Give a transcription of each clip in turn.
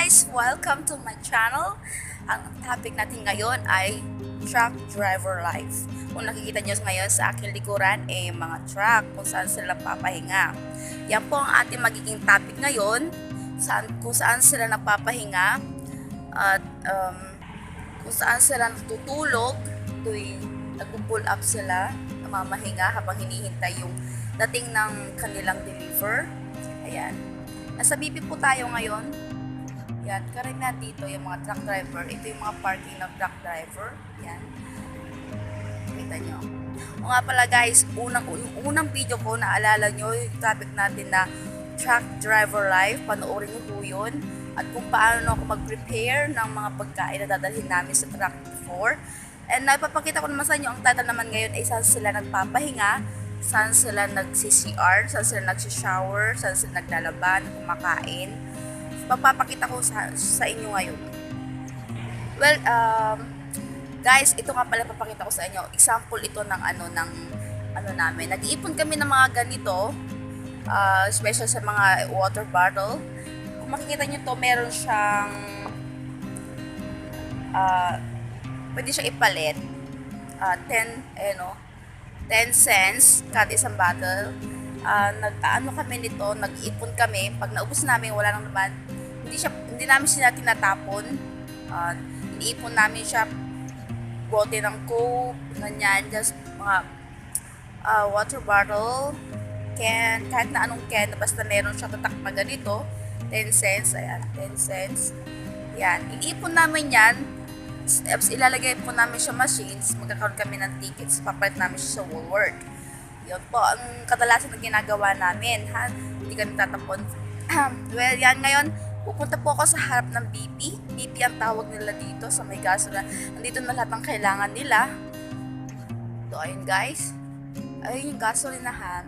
guys! Welcome to my channel. Ang topic natin ngayon ay truck driver life. Kung nakikita nyo ngayon sa aking likuran ay mga truck kung saan sila papahinga. Yan po ang ating magiging topic ngayon, kung saan sila nagpapahinga at kung saan sila natutulog tuwing nagpo-pull up sila, namamahinga habang hinihintay yung dating ng kanilang deliver. Ayan. Nasa BP po tayo ngayon. Yan, karamihan dito yung mga truck driver. Ito yung mga parking ng truck driver. Yan. Kita nyo. O nga pala guys, unang video ko, naalala nyo yung topic natin na truck driver life. Panoorin nyo po yun. At kung paano ako mag-prepare ng mga pagkain na dadalhin namin sa truck before. And napapakita ko naman sa inyo, ang title naman ngayon ay saan sila nagpapahinga, saan sila nagsi-CR, saan sila nagsi-shower, saan sila naglalaban, kumakain. Papapakita ko sa inyo ngayon. Well, guys, ito nga pala papakita ko sa inyo. Example ito ng ano namin. Nag-iipon kami ng mga ganito, special sa mga water bottle. Kung makikita nyo to, meron siyang pwede siyang ipalit. 10 cents kada isang bottle. Nag-ano kami nito, nag-iipon kami. Pag naubos namin, wala nang naman. Hindi namin sila tinatapon. Iniipon namin siya, bote ng Coke, ganyan, just mga water bottle, can, kahit na anong can, basta meron siya tatak na ganito, 10 cents, ayan, 10 cents. Yan, iniipon namin yan. Steps, ilalagay po namin siya machines, magkakaroon kami ng tickets, papalit namin siya sa Woolworth. Yun po, ang kadalasan na ginagawa namin, ha? Hindi kami tatapon. Well, yan ngayon, pupunta po ako sa harap ng BP. BP ang tawag nila dito sa may gasolina. Nandito na lahat ng kailangan nila. So, ayun guys. Ayun yung gasolinahan.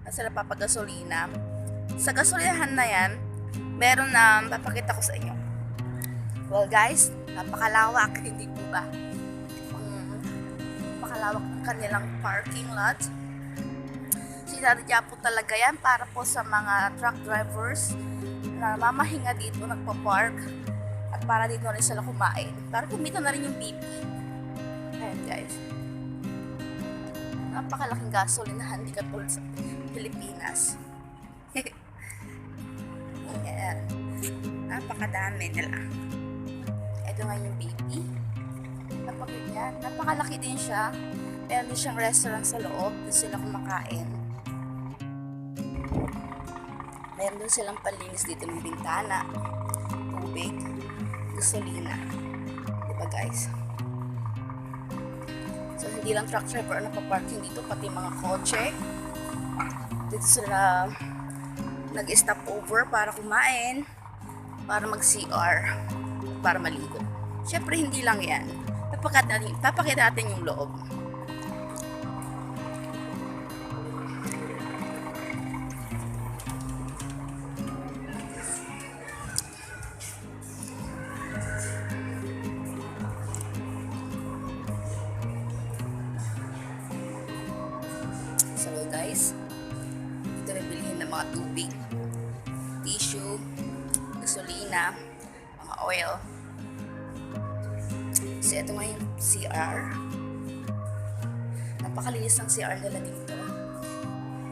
Na sila papagasolina. Sa gasolinahan na yan, meron na papakita ko sa inyo. Well guys, napakalawak, hindi po ba? Napakalawak ng kanilang parking lot. Sinadya po talaga yan para po sa mga truck drivers na mamahinga dito, nagpa-park, at para dito rin sila kumain. Para kumita na rin yung BP. Ayan guys. Napakalaking gasolinahan, di katulad sa Pilipinas. Ayan. Napakadami nila. Ito nga yung BP. Napakalaki din siya. Meron din siyang restaurant sa loob. Doon sila kumakain. Meron din silang palinis dito ng bintana, tubig, gasolina. Diba guys? So hindi lang truck driver na pa-parking dito, pati mga kotse. Dito sila nag-stop over para kumain, para mag-CR, para maligo. Siyempre hindi lang yan. Papakita natin yung loob. So guys, ito na bilhin ng mga tubig, tissue, gasolina, mga oil. So ito nga yung CR. Napakalinis ng CR nila dito.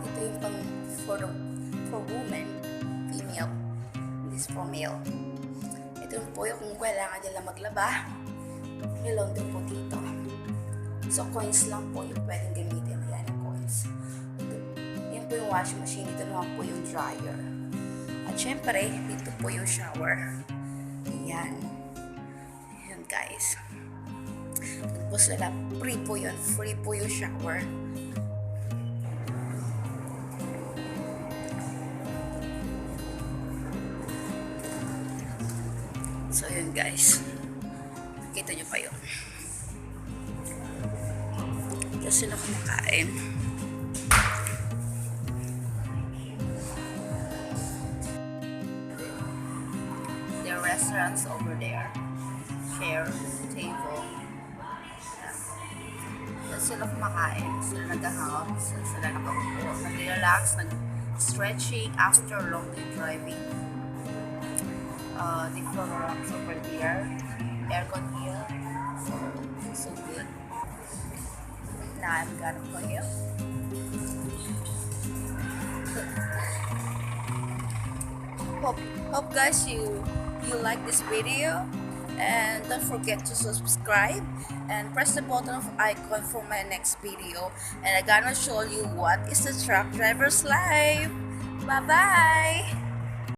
Ito yung pang for women, female. This for male. Ito po yung kung kailangan nila maglaba. May laundry po dito. So coins lang po yung pwedeng gamitin. Ayan yung coins. Yan po yung washing machine. Ito naman po yung dryer. At syempre, dito po yung shower. Ayan. Ayan guys. Ito po sila. Free po yun. Free po yung shower. So yun guys. Nakita nyo pa yun. Dito sila kumakain. There are restaurants over there. Chair, table. Dito sila kumakain. Sila nag-hangout. Sila nakaupo. Nag-relax. Nag-stretching after long day driving. different rocks over there, aircon here, so good. Now I'm gonna put you. hope hope guys you like this video, and don't forget to subscribe and press the button of icon for my next video, and I'm gonna show you what is the truck driver's life. Bye bye.